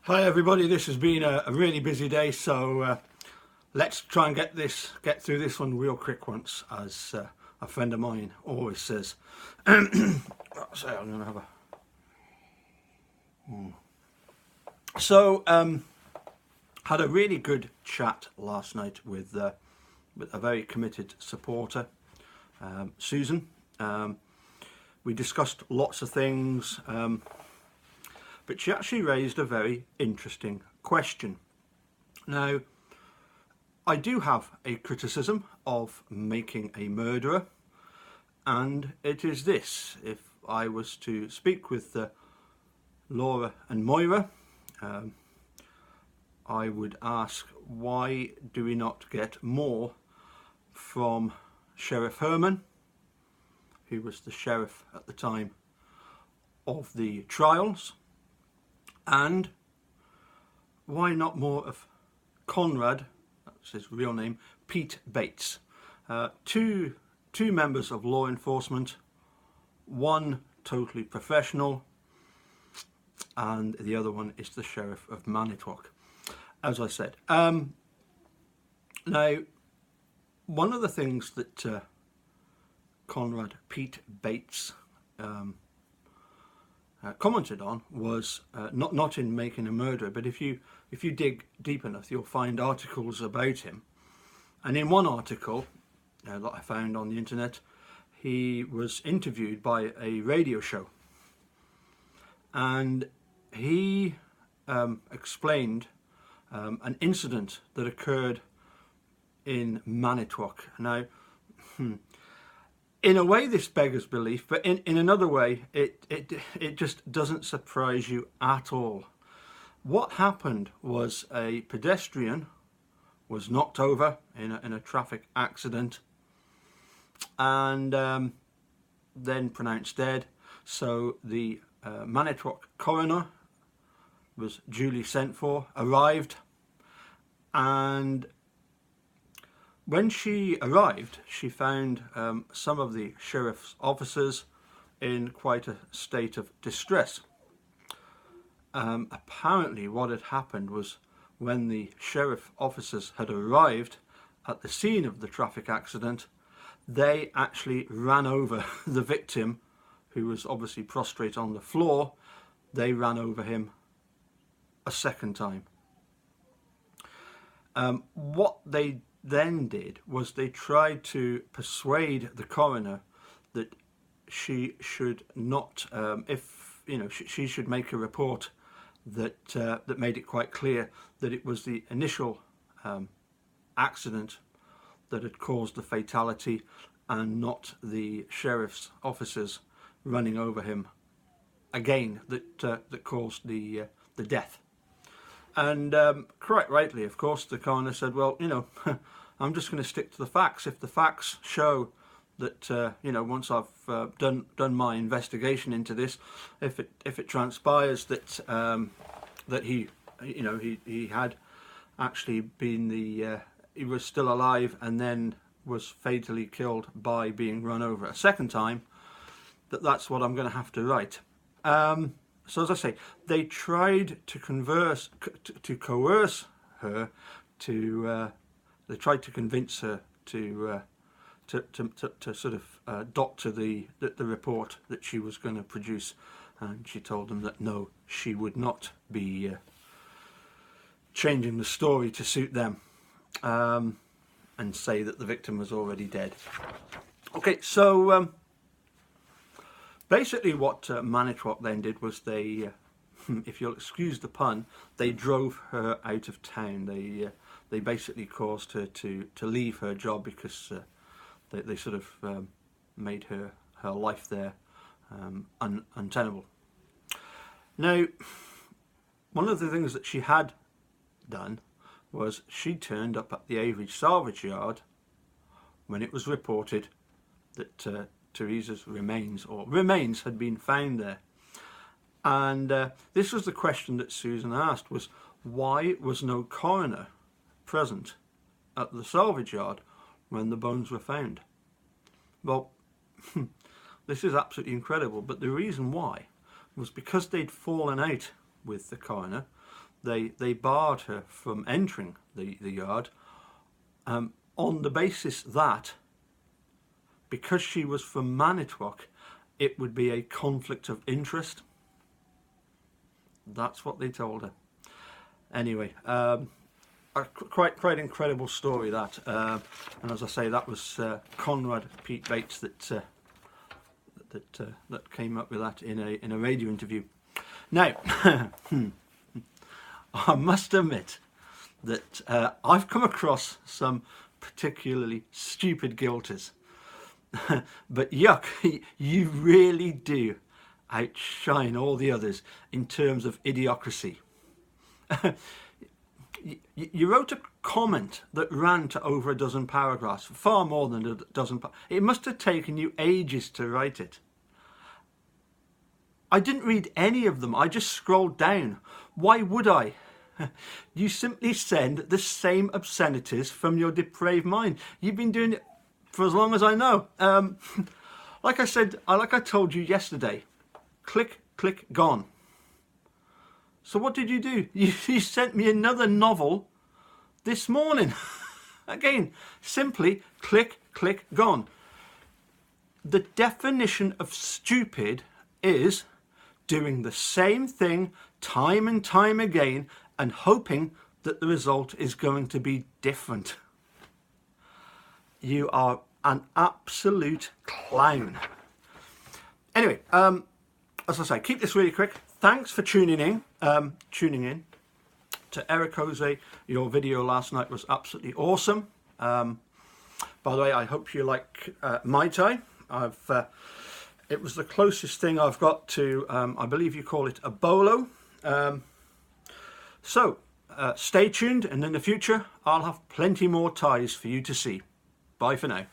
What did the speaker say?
Hi everybody, this has been a really busy day, so let's try and get through this one real quick once, as a friend of mine always says. So I'm gonna have a had a really good chat last night with a very committed supporter, Susan. We discussed lots of things. But she actually raised a very interesting question. Now, I do have a criticism of making a murderer, and it is this: if I was to speak with Laura and Moira, I would ask, why do we not get more from Sheriff Herman, who was the sheriff at the time of the trials? And why not more of Conrad, that's his real name, Pete Bates? Two members of law enforcement, one totally professional, and the other one is the Sheriff of Manitowoc, as I said. Now, one of the things that Conrad Pete Bates commented on was not in making a murderer, but if you dig deep enough, you'll find articles about him. And in one article that I found on the internet, he was interviewed by a radio show, and he explained an incident that occurred in Manitowoc. Now, in a way, this beggars belief, but in another way, it just doesn't surprise you at all. What happened was a pedestrian was knocked over in a traffic accident, and then pronounced dead. So the Manitowoc coroner was duly sent for, arrived, and when she arrived, she found some of the sheriff's officers in quite a state of distress. Apparently what had happened was, when the sheriff officers had arrived at the scene of the traffic accident, they actually ran over the victim, who was obviously prostrate on the floor. They ran over him a second time. What they then did was they tried to persuade the coroner that she should not, she should make a report that made it quite clear that it was the initial accident that had caused the fatality, and not the sheriff's officers running over him again that caused the death. And quite rightly, of course, the coroner said, well, I'm just going to stick to the facts. If the facts show that, once I've done my investigation into this, if it transpires that that he had actually been he was still alive and then was fatally killed by being run over a second time, that's what I'm going to have to write. So as I say, they tried to coerce her to. They tried to convince her to sort of doctor the report that she was going to produce, and she told them that no, she would not be changing the story to suit them, and say that the victim was already dead. Okay, so basically what Manitowoc then did was they, if you'll excuse the pun, they drove her out of town. They basically caused her to leave her job, because they sort of made her life there untenable. Now, one of the things that she had done was she turned up at the Avery salvage yard when it was reported that Teresa's remains had been found there. And this was the question that Susan asked, was why was no coroner present at the salvage yard when the bones were found? Well, this is absolutely incredible, but the reason why was because they'd fallen out with the coroner. They barred her from entering the yard on the basis that because she was from Manitowoc, it would be a conflict of interest. That's what they told her. Anyway, quite incredible story that. And as I say, that was Conrad Pete Bates that came up with that in a radio interview. Now, I must admit that I've come across some particularly stupid guilties. But yuck, you really do outshine all the others in terms of idiocracy. You wrote a comment that ran to over a dozen paragraphs, far more than a dozen. It must have taken you ages to write it. I didn't read any of them. I just scrolled down. Why would I? You simply send the same obscenities from your depraved mind. You've been doing it for as long as I know. Like I said, like I told you yesterday, click, click, gone. So what did you do? You sent me another novel this morning. Again, simply click, click, gone. The definition of stupid is doing the same thing time and time again and hoping that the result is going to be different. You are an absolute clown. Anyway, as I say, keep this really quick. Thanks for tuning in to Eric Jose. Your video last night was absolutely awesome. By the way, I hope you like Mai Tai. It was the closest thing I've got to, I believe you call it a bolo. So stay tuned, and in the future I'll have plenty more ties for you to see. Bye for now.